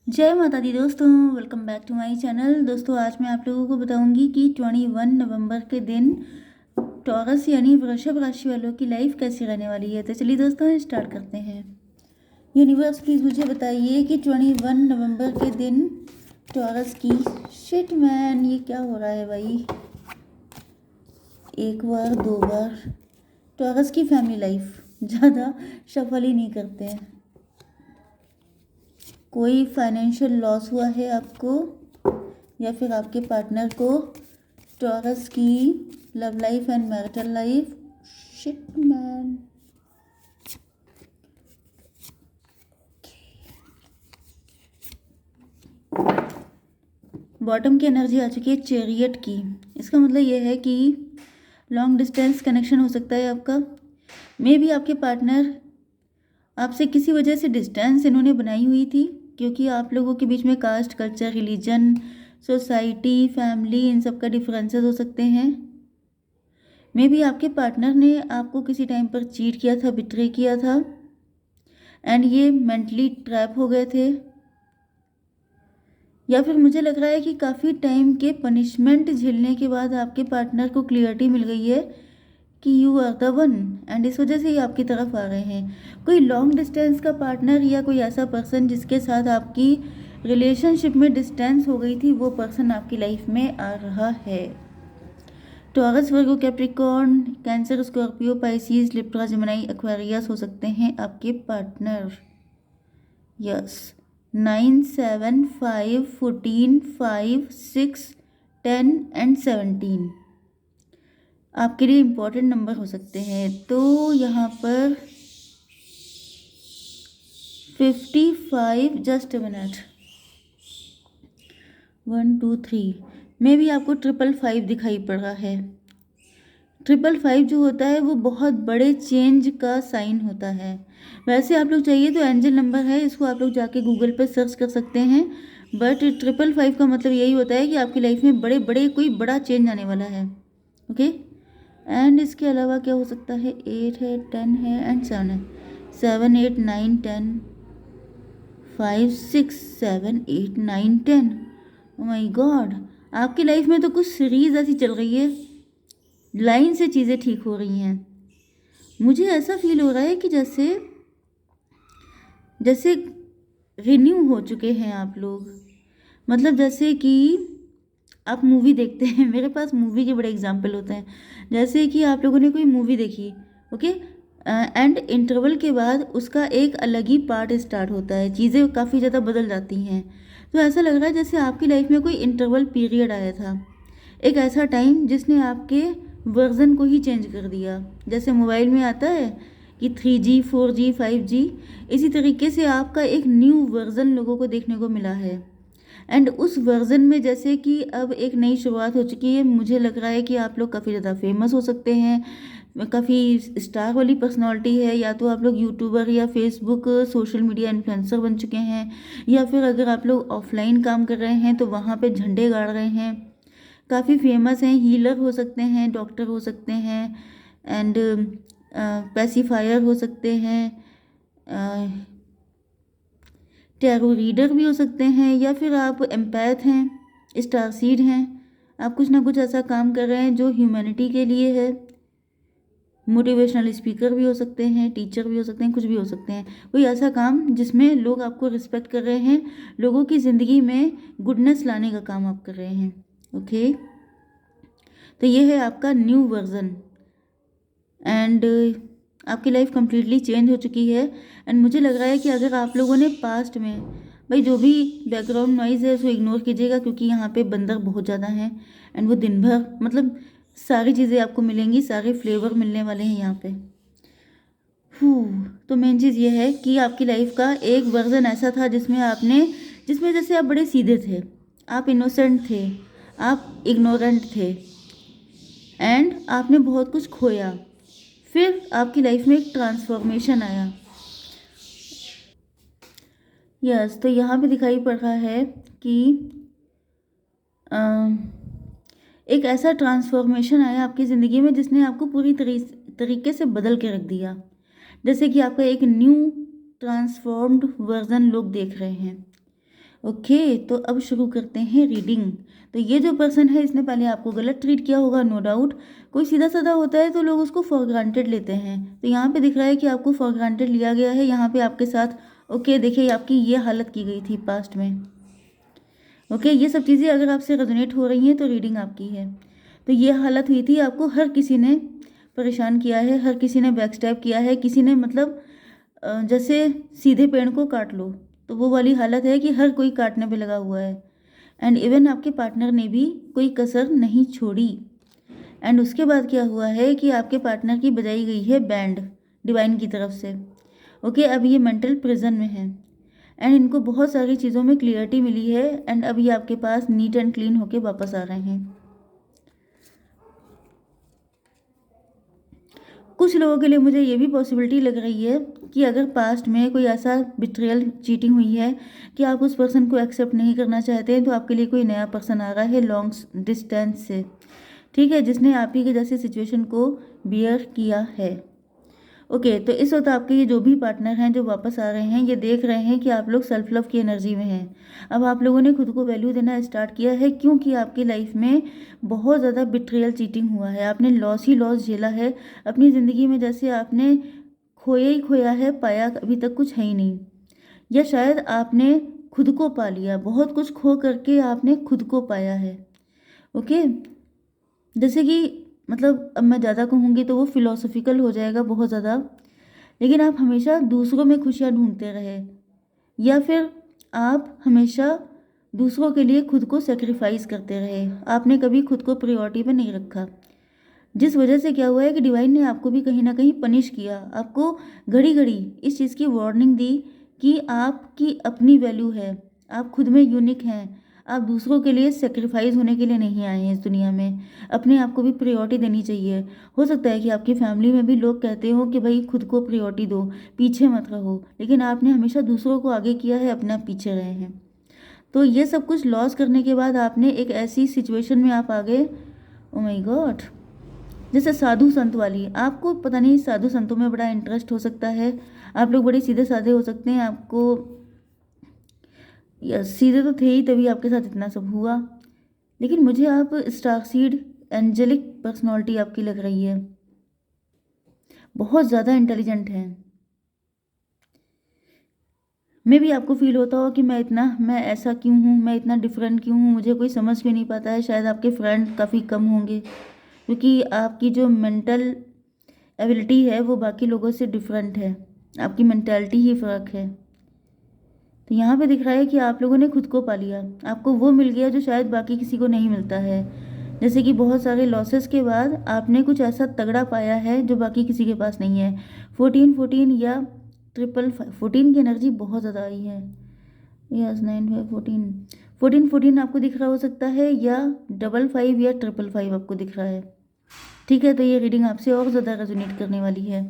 जय माता दी दोस्तों, welcome back to my channel. दोस्तों आज मैं आप लोगों को बताऊंगी कि 21 नवंबर के दिन टॉरस यानी वृषभ राशि वालों की लाइफ कैसी रहने वाली है। तो चलिए दोस्तों स्टार्ट करते हैं। यूनिवर्स प्लीज़ मुझे बताइए कि 21 नवंबर के दिन टॉरस की शिट मैन, ये क्या हो रहा है भाई। एक बार दो बार टॉरस की फैमिली लाइफ ज़्यादा सफल ही नहीं करते हैं। कोई फाइनेंशियल लॉस हुआ है आपको या फिर आपके पार्टनर को। टॉरस की love life and marital life, shit man. Bottom की एनर्जी आ चुकी है चैरियट की। इसका मतलब ये है कि लॉन्ग डिस्टेंस कनेक्शन हो सकता है आपका। मे बी आपके पार्टनर आपसे किसी वजह से डिस्टेंस इन्होंने बनाई हुई थी, क्योंकि आप लोगों के बीच में caste, culture, religion, society, family, इन सब का डिफरेंसेस हो सकते हैं। मे बी आपके पार्टनर ने आपको किसी टाइम पर चीट किया था, बिट्रे किया था एंड ये मेंटली ट्रैप हो गए थे। या फिर मुझे लग रहा है कि काफ़ी टाइम के पनिशमेंट झेलने के बाद आपके पार्टनर को क्लियरिटी मिल गई है कि you are the one, and इस वजह से ही आपकी तरफ आ रहे हैं। कोई लॉन्ग डिस्टेंस का पार्टनर या कोई ऐसा पर्सन जिसके साथ आपकी रिलेशनशिप में डिस्टेंस हो गई थी, वो पर्सन आपकी लाइफ में आ रहा है। Taurus, Virgo, Capricorn, Cancer, Scorpio, Pisces, Libra, Gemini, Aquarius हो सकते हैं आपके पार्टनर। यस, 9, 7, 5, 14, 5, 6, 10 एंड 17 आपके लिए इम्पोर्टेंट नंबर हो सकते हैं। तो यहाँ पर 55, जस्ट अ मिनट, 1 2 3 में भी आपको 555 दिखाई पड़ रहा है। 555 जो होता है वो बहुत बड़े चेंज का साइन होता है। वैसे आप लोग चाहिए तो एंजल नंबर है, इसको आप लोग जाके गूगल पे सर्च कर सकते हैं। बट 555 का मतलब यही होता है कि आपकी लाइफ में बड़े बड़े कोई बड़ा चेंज आने वाला है। ओके, एंड इसके अलावा क्या हो सकता है, 8 है, 10 है एंड 7 है। 7 8 9 10, 5 6 7 8 9 10। ओ माय गॉड, आपकी लाइफ में तो कुछ सीरीज ऐसी चल रही है, लाइन से चीज़ें ठीक हो रही हैं। मुझे ऐसा फील हो रहा है कि जैसे जैसे रिन्यू हो चुके हैं आप लोग। मतलब जैसे कि आप मूवी देखते हैं, मेरे पास मूवी के बड़े एग्जाम्पल होते हैं। जैसे कि आप लोगों ने कोई मूवी देखी, ओके, एंड इंटरवल के बाद उसका एक अलग ही पार्ट स्टार्ट होता है, चीज़ें काफ़ी ज़्यादा बदल जाती हैं। तो ऐसा लग रहा है जैसे आपकी लाइफ में कोई इंटरवल पीरियड आया था, एक ऐसा टाइम जिसने आपके वर्जन को ही चेंज कर दिया। जैसे मोबाइल में आता है कि 3G 4G 5G, इसी तरीके से आपका एक न्यू वर्जन लोगों को देखने को मिला है। एंड उस वर्जन में जैसे कि अब एक नई शुरुआत हो चुकी है। मुझे लग रहा है कि आप लोग काफ़ी ज़्यादा फेमस हो सकते हैं, काफ़ी स्टार वाली पर्सनालिटी है, या तो आप लोग यूट्यूबर या फेसबुक सोशल मीडिया इन्फ्लुएंसर बन चुके हैं, या फिर अगर आप लोग ऑफलाइन काम कर रहे हैं तो वहाँ पे झंडे गाड़ रहे हैं, काफ़ी फेमस हैं, हीलर हो सकते हैं, डॉक्टर हो सकते हैं, एंड पैसिफायर हो सकते हैं, टैरो रीडर भी हो सकते हैं, या फिर आप एम्पैथ हैं, स्टार सीड हैं। आप कुछ ना कुछ ऐसा काम कर रहे हैं जो ह्यूमैनिटी के लिए है। मोटिवेशनल स्पीकर भी हो सकते हैं, टीचर भी हो सकते हैं, कुछ भी हो सकते हैं। कोई ऐसा काम जिसमें लोग आपको रिस्पेक्ट कर रहे हैं, लोगों की ज़िंदगी में गुडनेस लाने का काम आप कर रहे हैं। ओके, तो ये है आपका न्यू वर्जन, एंड आपकी लाइफ कम्प्लीटली चेंज हो चुकी है। एंड मुझे लग रहा है कि अगर आप लोगों ने पास्ट में, भाई जो भी बैकग्राउंड नॉइज़ है उसको इग्नोर कीजिएगा, क्योंकि यहाँ पे बंदर बहुत ज़्यादा हैं एंड वो दिन भर, मतलब सारी चीज़ें आपको मिलेंगी, सारे फ्लेवर मिलने वाले हैं यहाँ पे। तो मेन चीज़ ये है कि आपकी लाइफ का एक वर्जन ऐसा था जिसमें जैसे आप बड़े सीधे थे, आप इनोसेंट थे, आप इग्नोरेंट थे, एंड आपने बहुत कुछ खोया। फिर आपकी लाइफ में एक ट्रांसफॉर्मेशन आया। यस, तो यहाँ पे दिखाई पड़ रहा है कि एक ऐसा ट्रांसफॉर्मेशन आया आपकी ज़िंदगी में जिसने आपको पूरी तरीके से बदल के रख दिया। जैसे कि आपका एक न्यू ट्रांसफॉर्म्ड वर्जन लोग देख रहे हैं। ओके, तो अब शुरू करते हैं रीडिंग। तो ये जो पर्सन है इसने पहले आपको गलत ट्रीट किया होगा, नो डाउट। कोई सीधा साधा होता है तो लोग उसको फॉर ग्रांटेड लेते हैं, तो यहाँ पे दिख रहा है कि आपको फॉर ग्रांटेड लिया गया है यहाँ पे आपके साथ। ओके, देखिए आपकी ये हालत की गई थी पास्ट में। ओके, ये सब चीज़ें अगर आपसे रेजोनेट हो रही हैं तो रीडिंग आपकी है। तो ये हालत हुई थी, आपको हर किसी ने परेशान किया है, हर किसी ने बैकस्टैब किया है, किसी ने मतलब जैसे सीधे पेड़ को काट लो, तो वो वाली हालत है कि हर कोई काटने पे लगा हुआ है। एंड इवन आपके पार्टनर ने भी कोई कसर नहीं छोड़ी। एंड उसके बाद क्या हुआ है कि आपके पार्टनर की बजाई गई है बैंड डिवाइन की तरफ से। ओके, अब ये मेंटल प्रिजन में है एंड इनको बहुत सारी चीज़ों में क्लियरिटी मिली है एंड अब ये आपके पास नीट एंड क्लीन होके वापस आ रहे हैं। कुछ लोगों के लिए मुझे ये भी पॉसिबिलिटी लग रही है कि अगर पास्ट में कोई ऐसा बिट्रियल चीटिंग हुई है कि आप उस पर्सन को एक्सेप्ट नहीं करना चाहते हैं, तो आपके लिए कोई नया पर्सन आ रहा है लॉन्ग डिस्टेंस से, ठीक है, जिसने आप ही के जैसी सिचुएशन को बियर किया है। ओके, तो इस वक्त आपके ये जो भी पार्टनर हैं जो वापस आ रहे हैं, ये देख रहे हैं कि आप लोग सेल्फ लव की एनर्जी में हैं। अब आप लोगों ने खुद को वैल्यू देना स्टार्ट किया है, क्योंकि आपकी लाइफ में बहुत ज़्यादा बिट्रियल चीटिंग हुआ है, आपने लॉस ही लॉस झेला है अपनी ज़िंदगी में। जैसे आपने खोया ही खोया है, पाया अभी तक कुछ है ही नहीं, या शायद आपने खुद को पा लिया, बहुत कुछ खो करके आपने खुद को पाया है। ओके, जैसे कि मतलब अब मैं ज़्यादा कहूँगी तो वो फिलोसफिकल हो जाएगा बहुत ज़्यादा, लेकिन आप हमेशा दूसरों में खुशियाँ ढूंढते रहे, या फिर आप हमेशा दूसरों के लिए खुद को सेक्रीफाइस करते रहे, आपने कभी खुद को प्रायोरिटी पे नहीं रखा। जिस वजह से क्या हुआ है कि डिवाइन ने आपको भी कहीं ना कहीं पनिश किया, आपको घड़ी घड़ी इस चीज़ की वार्निंग दी कि आपकी अपनी वैल्यू है, आप खुद में यूनिक हैं, आप दूसरों के लिए सेक्रीफाइस होने के लिए नहीं आए हैं इस दुनिया में, अपने आप को भी प्रायोरिटी देनी चाहिए। हो सकता है कि आपकी फैमिली में भी लोग कहते हो कि भाई खुद को प्रायोरिटी दो, पीछे मत रहो, लेकिन आपने हमेशा दूसरों को आगे किया है, अपने आप पीछे रहे हैं। तो ये सब कुछ लॉस करने के बाद आपने एक ऐसी सिचुएशन में आप आ गए, ओ माय गॉड, जैसे साधु संत वाली। आपको पता नहीं साधु संतों में बड़ा इंटरेस्ट हो सकता है, आप लोग बड़े सीधे साधे हो सकते हैं, आपको या सीधे तो थे ही तभी आपके साथ इतना सब हुआ, लेकिन मुझे आप स्टार सीड एंजेलिक पर्सनालिटी आपकी लग रही है, बहुत ज़्यादा इंटेलिजेंट हैं। मे भी आपको फील होता हो कि मैं ऐसा क्यों हूँ, मैं इतना डिफरेंट क्यों हूँ, मुझे कोई समझ क्यों नहीं पाता है। शायद आपके फ्रेंड काफ़ी कम होंगे, क्योंकि आपकी जो मेंटल एबिलिटी है वो बाकी लोगों से डिफरेंट है, आपकी मेंटालिटी ही फ़र्क है। तो यहाँ पे दिख रहा है कि आप लोगों ने खुद को पा लिया, आपको वो मिल गया जो शायद बाकी किसी को नहीं मिलता है। जैसे कि बहुत सारे लॉसेस के बाद आपने कुछ ऐसा तगड़ा पाया है जो बाकी किसी के पास नहीं है। 14 या 555 की एनर्जी बहुत ज़्यादा आई है। यस, 9 5 14 आपको दिख रहा हो सकता है, या 55 या 555 आपको दिख रहा है, ठीक है। तो ये रीडिंग आपसे और ज़्यादा रेजोनेट करने वाली है।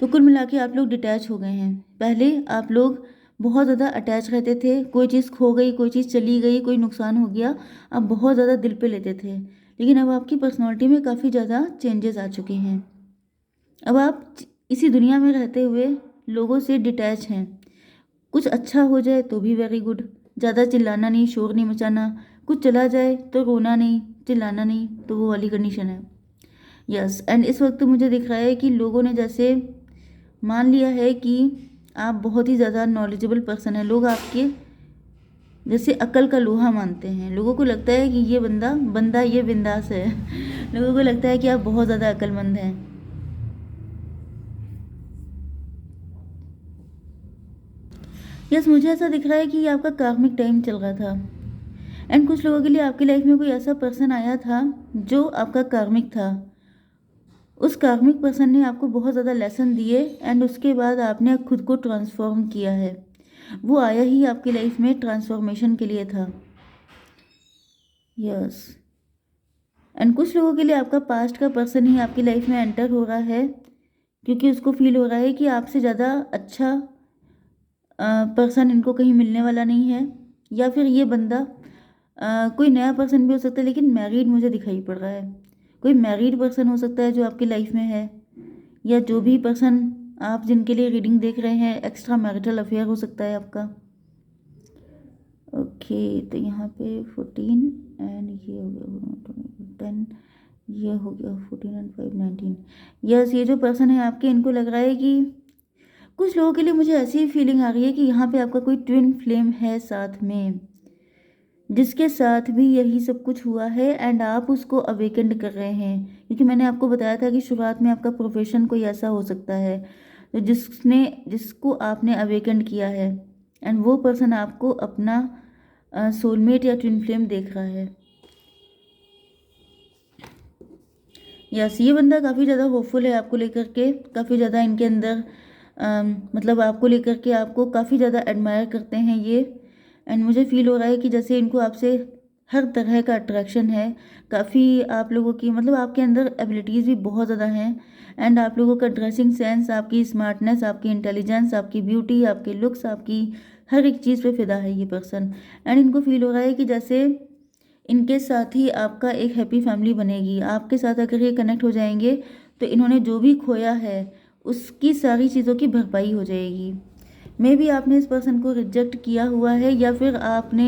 तो कुल मिला के आप लोग डिटैच हो गए हैं। पहले आप लोग बहुत ज़्यादा अटैच रहते थे, कोई चीज़ खो गई, कोई चीज़ चली गई, कोई नुकसान हो गया, आप बहुत ज़्यादा दिल पे लेते थे, लेकिन अब आपकी पर्सनालिटी में काफ़ी ज़्यादा चेंजेस आ चुके हैं। अब आप इसी दुनिया में रहते हुए लोगों से डिटैच हैं। कुछ अच्छा हो जाए तो भी वेरी गुड, ज़्यादा चिल्लाना नहीं, शोर नहीं मचाना, कुछ चला जाए तो रोना नहीं, चिल्लाना नहीं, तो वो वाली कंडीशन है। यस, एंड इस वक्त मुझे दिख रहा है कि लोगों ने जैसे मान लिया है कि आप बहुत ही ज़्यादा नॉलेजेबल पर्सन है, लोग आपके जैसे अक्ल का लोहा मानते हैं। लोगों को लगता है कि ये बंदा ये बिंदास है लोगों को लगता है कि आप बहुत ज़्यादा अक्लमंद हैं। यस, मुझे ऐसा दिख रहा है कि ये आपका कार्मिक टाइम चल रहा था, एंड कुछ लोगों के लिए आपकी लाइफ में कोई ऐसा पर्सन आया था जो आपका कार्मिक था। उस कार्मिक पर्सन ने आपको बहुत ज़्यादा लेसन दिए एंड उसके बाद आपने खुद को ट्रांसफॉर्म किया है। वो आया ही आपकी लाइफ में ट्रांसफॉर्मेशन के लिए था। यस, एंड कुछ लोगों के लिए आपका पास्ट का पर्सन ही आपकी लाइफ में एंटर हो रहा है, क्योंकि उसको फील हो रहा है कि आपसे ज़्यादा अच्छा पर्सन इनको कहीं मिलने वाला नहीं है। या फिर ये बंदा कोई नया पर्सन भी हो सकता है, लेकिन मैरिड मुझे दिखाई पड़ रहा है। कोई मैरिड पर्सन हो सकता है जो आपकी लाइफ में है, या जो भी पर्सन आप जिनके लिए रीडिंग देख रहे हैं, एक्स्ट्रा मैरिटल अफेयर हो सकता है आपका। ओके, तो यहाँ पे 14 एंड ये हो गया 10, ये हो गया 14 एंड 5 19। यस, ये जो पर्सन है आपके, इनको लग रहा है कि कुछ लोगों के लिए मुझे ऐसी फीलिंग आ रही है कि यहाँ पे आपका कोई ट्विन फ्लेम है साथ में, जिसके साथ भी यही सब कुछ हुआ है एंड आप उसको अवेकेंड कर रहे हैं। क्योंकि मैंने आपको बताया था कि शुरुआत में आपका प्रोफेशन कोई ऐसा हो सकता है तो जिसको आपने अवेकेंड किया है एंड वो पर्सन आपको अपना सोलमेट या ट्विन फ्लेम देख रहा है। यस, ये बंदा काफ़ी ज़्यादा होपफुल है आपको लेकर के, काफ़ी ज़्यादा इनके अंदर मतलब आपको लेकर के आपको काफ़ी ज़्यादा एडमायर करते हैं ये। एंड मुझे फील हो रहा है कि जैसे इनको आपसे हर तरह का अट्रैक्शन है, काफ़ी आप लोगों की मतलब आपके अंदर एबिलिटीज़ भी बहुत ज़्यादा हैं एंड आप लोगों का ड्रेसिंग सेंस, आपकी स्मार्टनेस, आपकी इंटेलिजेंस, आपकी ब्यूटी, आपके लुक्स, आपकी हर एक चीज़ पे फिदा है ये पर्सन। एंड इनको फील हो रहा है कि जैसे इनके साथ ही आपका एक हैप्पी फैमिली बनेगी। आपके साथ अगर ये कनेक्ट हो जाएंगे तो इन्होंने जो भी खोया है उसकी सारी चीज़ों की भरपाई हो जाएगी। मे बी आपने इस पर्सन को रिजेक्ट किया हुआ है या फिर आपने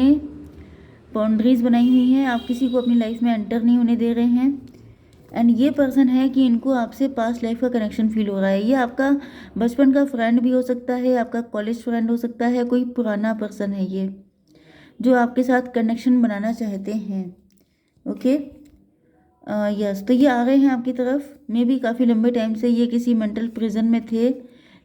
बाउंड्रीज बनाई हुई हैं, आप किसी को अपनी लाइफ में एंटर नहीं होने दे रहे हैं। एंड ये पर्सन है कि इनको आपसे पास्ट लाइफ का कनेक्शन फील हो रहा है। ये आपका बचपन का फ्रेंड भी हो सकता है, आपका कॉलेज फ्रेंड हो सकता है, कोई पुराना पर्सन है ये जो आपके साथ कनेक्शन बनाना चाहते हैं। ओके, यस, तो ये आ गए हैं आपकी तरफ। मे भी काफ़ी लंबे टाइम से ये किसी मेंटल प्रिजन में थे,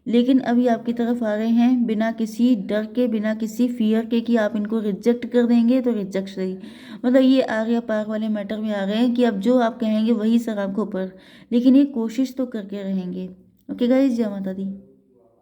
लेकिन अभी आपकी तरफ आ गए हैं बिना किसी डर के, बिना किसी फियर के कि आप इनको रिजेक्ट कर देंगे तो रिजेक्ट सही। मतलब ये आ गया पार वाले मैटर में आ गए हैं कि अब जो आप कहेंगे वही सर आंखों पर, लेकिन ये कोशिश तो करके रहेंगे। ओके गाइस, जय माता दी।